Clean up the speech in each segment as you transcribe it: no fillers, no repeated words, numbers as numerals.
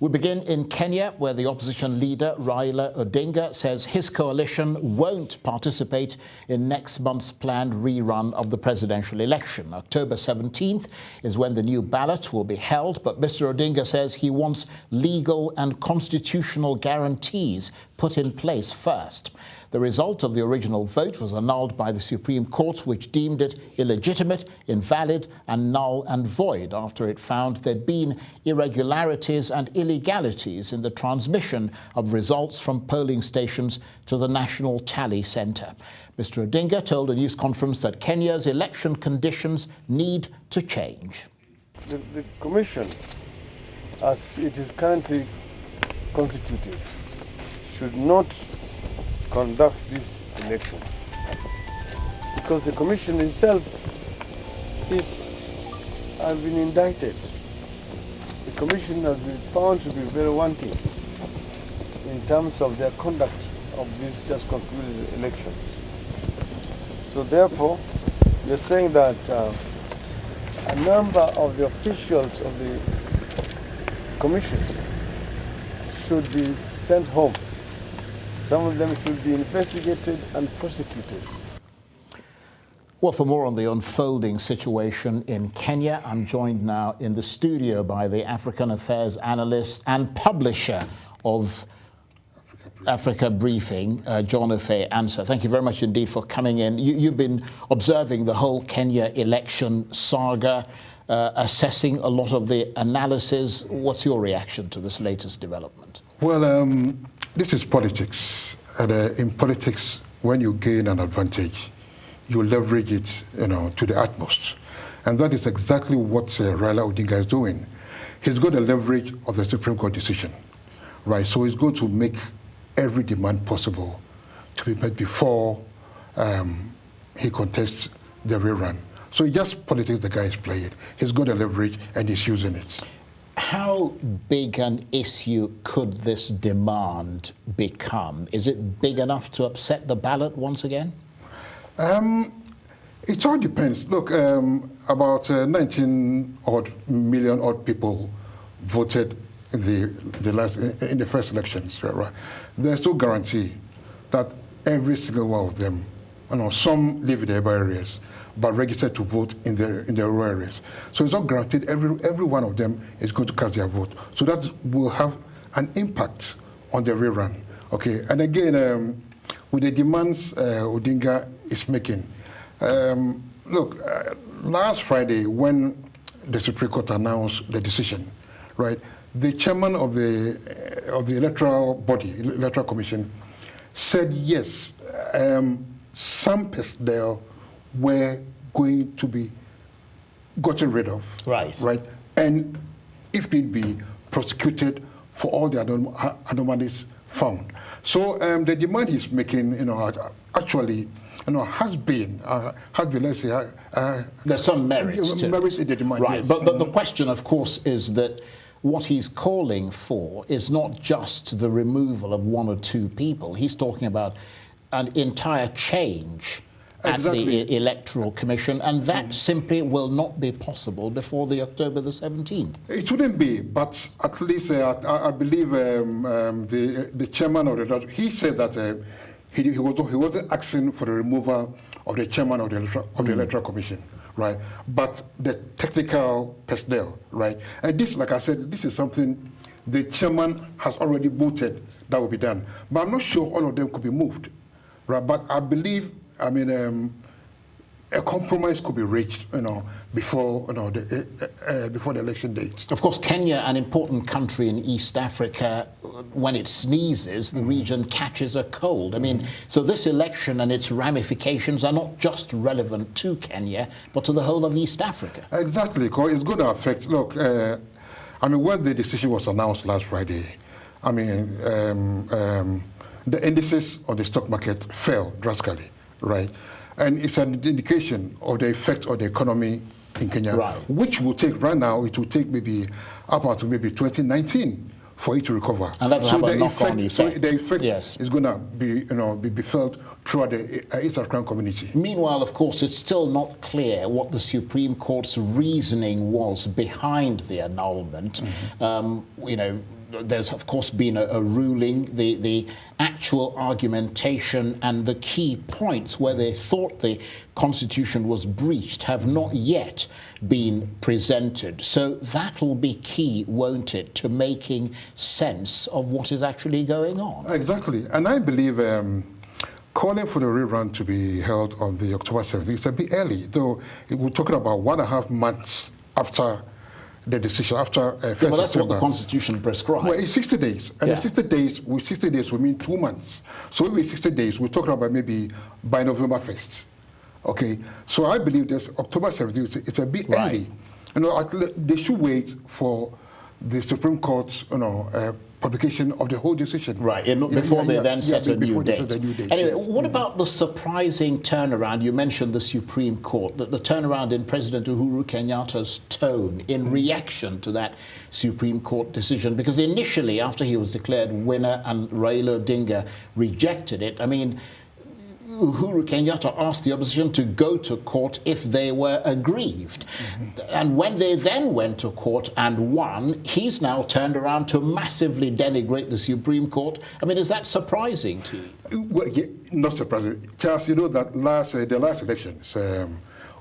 We begin in Kenya, where the opposition leader, Raila Odinga, says his coalition won't participate in next month's planned rerun of the presidential election. October 17th is when the new ballot will be held, but Mr. Odinga says he wants legal and constitutional guarantees put in place first. The result of the original vote was annulled by the Supreme Court, which deemed it illegitimate, invalid, and null and void after it found there'd been irregularities and illegalities in the transmission of results from polling stations to the National Tally Centre. Mr. Odinga told a news conference that Kenya's election conditions need to change. The Commission, as it is currently constituted, should not conduct this election, because the Commission itself has been indicted. The Commission has been found to be very wanting in terms of their conduct of these just concluded elections. So therefore, we are saying that a number of the officials of the Commission should be sent home. Some of them should be investigated and prosecuted. Well, for more on the unfolding situation in Kenya, I'm joined now in the studio by the African Affairs analyst and publisher of Africa Briefing, John Ofe-Ansah. Thank you very much indeed for coming in. You've been observing the whole Kenya election saga, assessing a lot of the analysis. What's your reaction to this latest development? Well, this is politics, and in politics, when you gain an advantage, you leverage it, to the utmost, and that is exactly what Raila Odinga is doing. He's got the leverage of the Supreme Court decision, right? So he's going to make every demand possible to be met before he contests the rerun. So it's just politics the guy is playing. He's got the leverage and he's using it. How big an issue could this demand become? Is it big enough to upset the ballot once again? It all depends. Look, about 19 million people voted in the first elections. Right? There's no guarantee that every single one of them, some live in the urban areas, but registered to vote in the rural areas. So it's not guaranteed every one of them is going to cast their vote. So that will have an impact on the rerun. Okay, and again, with the demands Odinga is making, look, last Friday when the Supreme Court announced the decision, right, the chairman of the electoral body, electoral commission, said yes, some personnel were going to be gotten rid of, right, and if need be, prosecuted for all the anomalies found. So the demand he's making, actually, has been, let's say, there's some merits to it. In the demand, right? Yes. But the question, of course, is that what he's calling for is not just the removal of one or two people. He's talking about an entire change at the Electoral Commission, and that simply will not be possible before the October the 17th. It wouldn't be, but at least I believe the chairman of the he said that he wasn't asking for the removal of the chairman of the Electoral Commission, right? But the technical personnel, right? And this, like I said, this is something the chairman has already voted that will be done. But I'm not sure all of them could be moved, right? But I believe, a compromise could be reached, before before the election date. Of course, Kenya, an important country in East Africa, when it sneezes, the region catches a cold. So this election and its ramifications are not just relevant to Kenya, but to the whole of East Africa. Exactly, because it's going to affect. Look, when the decision was announced last Friday, the indices of the stock market fell drastically. Right, and it's an indication of the effect of the economy in Kenya, which will take right now. It will take maybe up until maybe 2019 for it to recover. And that will have a knock-on effect. So the effect is going to be felt throughout the East African community. Meanwhile, of course, it's still not clear what the Supreme Court's reasoning was behind the annulment. there's of course been a ruling. The actual argumentation and the key points where they thought the Constitution was breached have not yet been presented. So that'll be key, won't it, to making sense of what is actually going on? Exactly. And I believe calling for the rerun to be held on the October 17th is a bit early, though we're talking about 1.5 months after the decision, after first well, that's September. what the Constitution prescribes. Well, it's 60 days. And the 60 days will mean 2 months. So if it's 60 days, we're talking about maybe by November 1st. Okay? So I believe this October 17th, it's a bit early. You know, they should wait for the Supreme Court's, publication of the whole decision. Right, before they then set a new date. Anyway, yes. What about the surprising turnaround? You mentioned the Supreme Court, the turnaround in President Uhuru Kenyatta's tone in reaction to that Supreme Court decision, because initially, after he was declared winner and Raila Odinga rejected it, I mean, Uhuru Kenyatta asked the opposition to go to court if they were aggrieved. And when they then went to court and won, he's now turned around to massively denigrate the Supreme Court. I mean, is that surprising to you? Well, yeah, not surprising. Charles, you know that the last elections,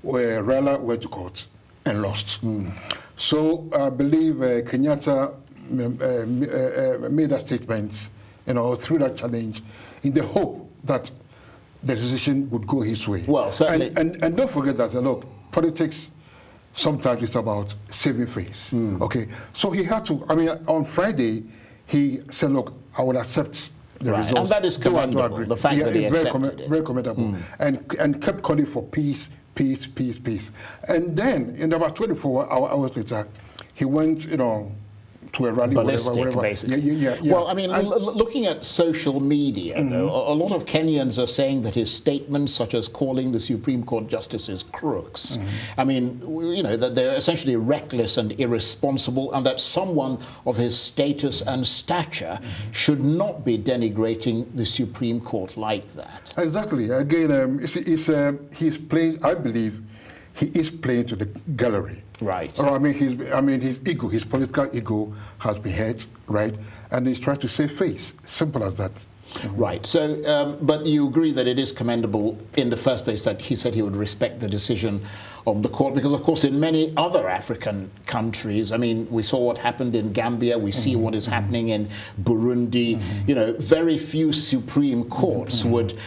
where Raila went to court and lost. So I believe Kenyatta made a statement, through that challenge in the hope that the decision would go his way. Well, certainly. And don't forget that, look, politics sometimes is about saving face. Okay? So he had to, on Friday, he said, look, I will accept the results. And that is commendable, the fact that he accepted it. Very commendable. And kept calling for peace, peace, peace, peace. And then, in about 24 hours later, he went, to a rally, whatever. Basically. Yeah. Well, I mean, looking at social media, though, a lot of Kenyans are saying that his statements, such as calling the Supreme Court justices crooks, I mean, that they're essentially reckless and irresponsible, and that someone of his status and stature should not be denigrating the Supreme Court like that. Exactly. Again, he's playing, I believe, he is playing to the gallery. Right. Or, his ego, his political ego has been hurt, right? And he's trying to save face. Simple as that. Right. So, but you agree that it is commendable in the first place that he said he would respect the decision of the court, because, of course, in many other African countries, I mean, we saw what happened in Gambia, we see what is happening in Burundi, very few Supreme Courts would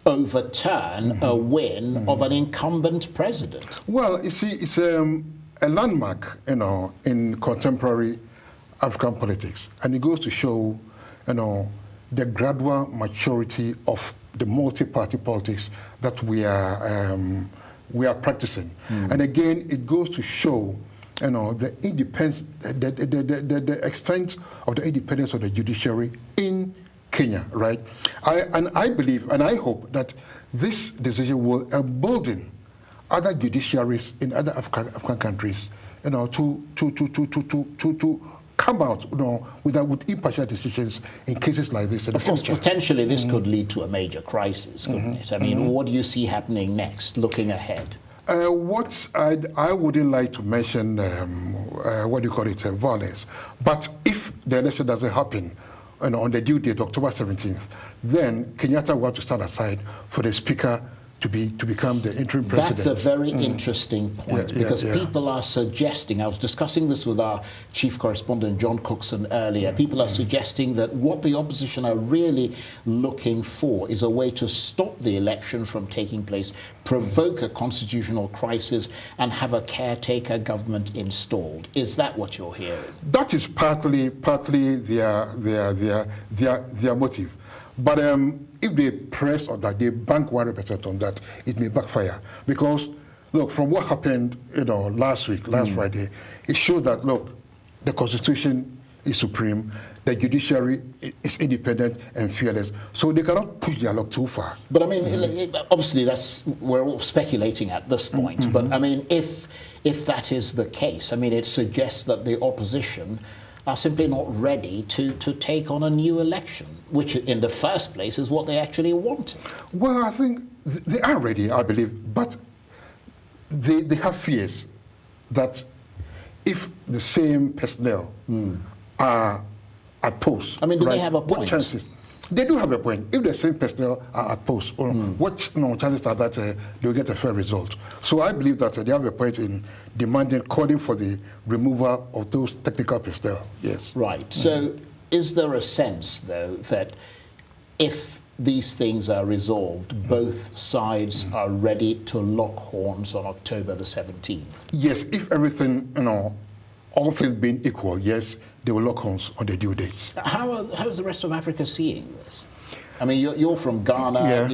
overturn a win of an incumbent president. Well, you see, it's a landmark, in contemporary African politics, and it goes to show, the gradual maturity of the multi-party politics that we are practicing. And again, it goes to show, the independence, the extent of the independence of the judiciary in Kenya, right? I believe and I hope that this decision will embolden other judiciaries in other African countries, to come out, with impartial decisions in cases like this. Of course, potentially this could lead to a major crisis, couldn't it? I mean, what do you see happening next, looking ahead? What I wouldn't like to mention, violence. But if the election doesn't happen, on the due date, October 17th, then Kenyatta will have to stand aside for the speaker to become the interim president. That's a very interesting point, because people are suggesting, I was discussing this with our chief correspondent John Cookson earlier, people are suggesting that what the opposition are really looking for is a way to stop the election from taking place, provoke a constitutional crisis, and have a caretaker government installed. Is that what you're hearing? That is partly their motive. But if they press on that, they bank 100% on that, it may backfire. Because, look, from what happened, last Friday, it showed that, look, the Constitution is supreme, the judiciary is independent and fearless, so they cannot push their luck too far. But I mean, obviously, we're all speculating at this point. But I mean, if that is the case, I mean, it suggests that the opposition are simply not ready to take on a new election, which in the first place is what they actually wanted. Well, I think they are ready, I believe, but they have fears that if the same personnel are at posts. I mean, do right? they have a What point? chances? They do have a point. If the same personnel are at posts, what chances are that they'll get a fair result? So I believe that they have a point in calling for the removal of those technical personnel. Yes. Right. So is there a sense, though, that if these things are resolved, both sides are ready to lock horns on October the 17th? Yes, if everything, all things being equal, yes, they will lock horns on the due dates. How is the rest of Africa seeing this? I mean, you're from Ghana,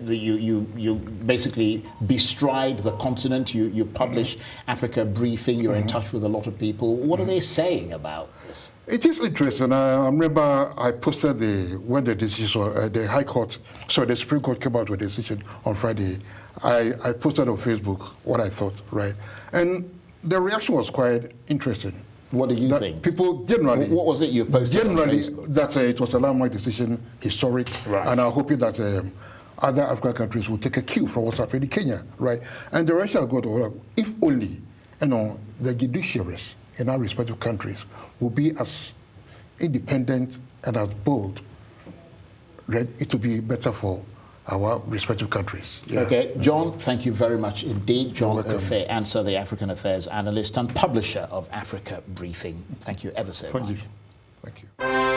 you basically bestride the continent, you publish Africa Briefing, you're in touch with a lot of people. What are they saying about this? It is interesting. I remember I posted when the decision, the Supreme Court came out with a decision on Friday. I posted on Facebook what I thought, right? And the reaction was quite interesting. What do you think? People generally... What was it you posted on Facebook? That it was a landmark decision, historic, right. And I'm hoping that other African countries will take a cue from what's happening in Kenya, right? And the reaction I got, if only, the judiciaries in our respective countries will be as independent and as bold, right? It will be better for our respective countries. Yeah. Okay, John, thank you very much indeed. John Ofe-Ansah, the African Affairs analyst and publisher of Africa Briefing. Thank you ever so much. Thank you.